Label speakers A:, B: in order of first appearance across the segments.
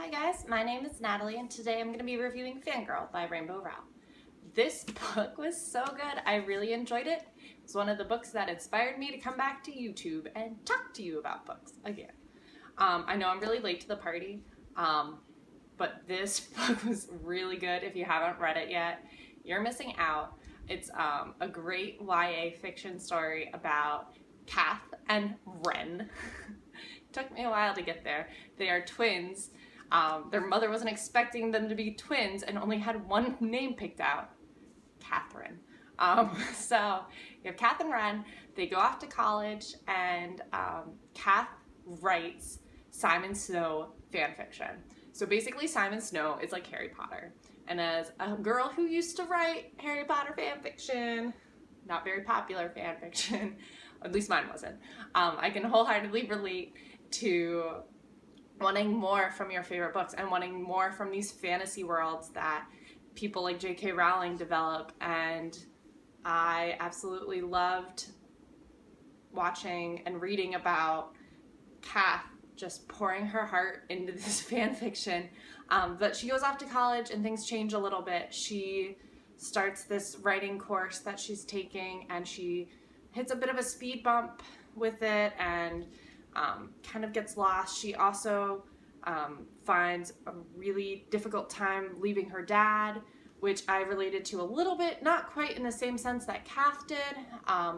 A: Hi guys, my name is Natalie and today I'm going to be reviewing Fangirl by Rowell. This book was so good. I really enjoyed it. It's one of the books that inspired me to come back to YouTube and talk to you about books again. I know I'm really late to the party, but this book was really good. If you haven't read it yet, you're missing out. It's a great YA fiction story about Kath and Ren. Took me a while to get there. They are twins. Their mother wasn't expecting them to be twins and only had one name picked out, Catherine. So you have Kath and Ren. They go off to college and Kath writes Simon Snow fan fiction. So basically Simon Snow is like Harry Potter. And as a girl who used to write Harry Potter fan fiction, not very popular fan fiction, at least mine wasn't, I can wholeheartedly relate to wanting more from your favorite books and wanting more from these fantasy worlds that people like J.K. Rowling develop. And I absolutely loved watching and reading about Kath just pouring her heart into this fan fiction. But she goes off to college and things change a little bit. She starts this writing course that she's taking and she hits a bit of a speed bump with it and kind of gets lost. She also finds a really difficult time leaving her dad, which I related to a little bit, not quite in the same sense that Kath did,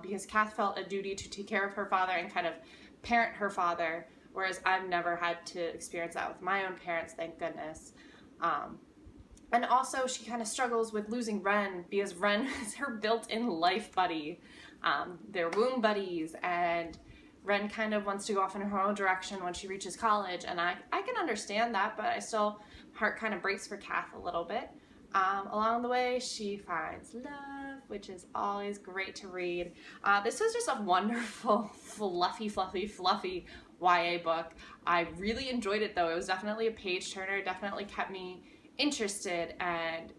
A: because Kath felt a duty to take care of her father and kind of parent her father, whereas I've never had to experience that with my own parents, thank goodness. And also she kind of struggles with losing Ren, because Ren is her built-in life buddy. They're womb buddies, and Ren kind of wants to go off in her own direction when she reaches college, and I can understand that, but I still, heart kind of breaks for Kath a little bit. Along the way, she finds love, which is always great to read. This was just a wonderful, fluffy YA book. I really enjoyed it though. It was definitely a page turner, definitely kept me interested, and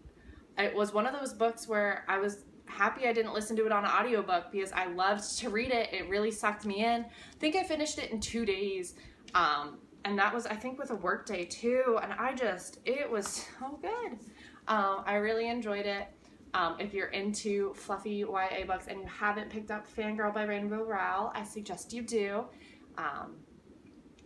A: it was one of those books where I was happy I didn't listen to it on an audiobook because I loved to read it. It really sucked me in. I think I finished it in 2 days, and that was, I think, with a work day too, and it was so good. I really enjoyed it. If you're into fluffy YA books and you haven't picked up Fangirl by Rowell, I suggest you do.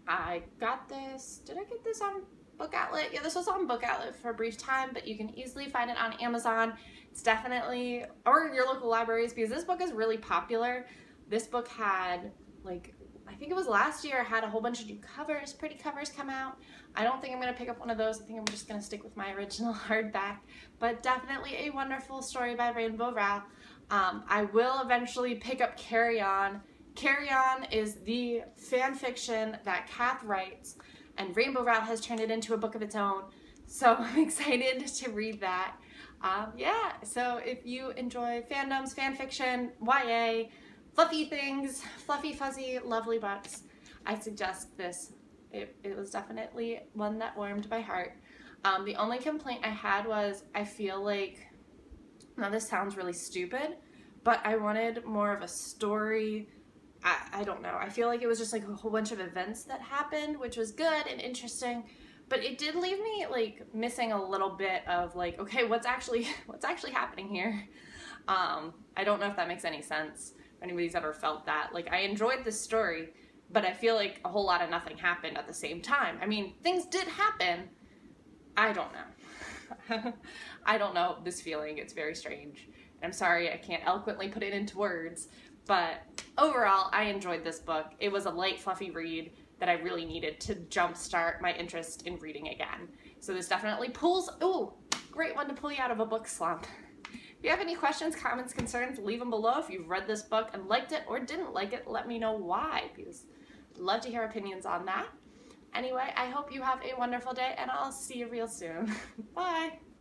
A: I got this, did I get this on Book Outlet? Yeah, this was on Book Outlet for a brief time, but you can easily find it on Amazon. It's definitely, or your local libraries, because this book is really popular. This book had, like, I think it was last year, had a whole bunch of new covers, pretty covers come out. I don't think I'm going to pick up one of those. I think I'm just going to stick with my original hardback, but definitely a wonderful story by Rowell. I will eventually pick up Carry On. Carry On is the fan fiction that Kath writes, and Rowell has turned it into a book of its own, so I'm excited to read that. Yeah, so if you enjoy fandoms, fan fiction, YA, fluffy things, fluffy, fuzzy, lovely books, I suggest this. It was definitely one that warmed my heart. The only complaint I had was I feel like, now this sounds really stupid, but I wanted more of a story. I don't know. I feel like it was just like a whole bunch of events that happened, which was good and interesting, but it did leave me like missing a little bit of like, okay, what's actually happening here? I don't know if that makes any sense. If anybody's ever felt that. Like, I enjoyed this story, but I feel like a whole lot of nothing happened at the same time. I mean, things did happen. I don't know. I don't know this feeling. It's very strange. And I'm sorry I can't eloquently put it into words, but overall, I enjoyed this book. It was a light, fluffy read that I really needed to jumpstart my interest in reading again. So this definitely pulls, ooh, great one to pull you out of a book slump. If you have any questions, comments, concerns, leave them below. If you've read this book and liked it or didn't like it, let me know why, because I'd love to hear opinions on that. Anyway, I hope you have a wonderful day, and I'll see you real soon. Bye!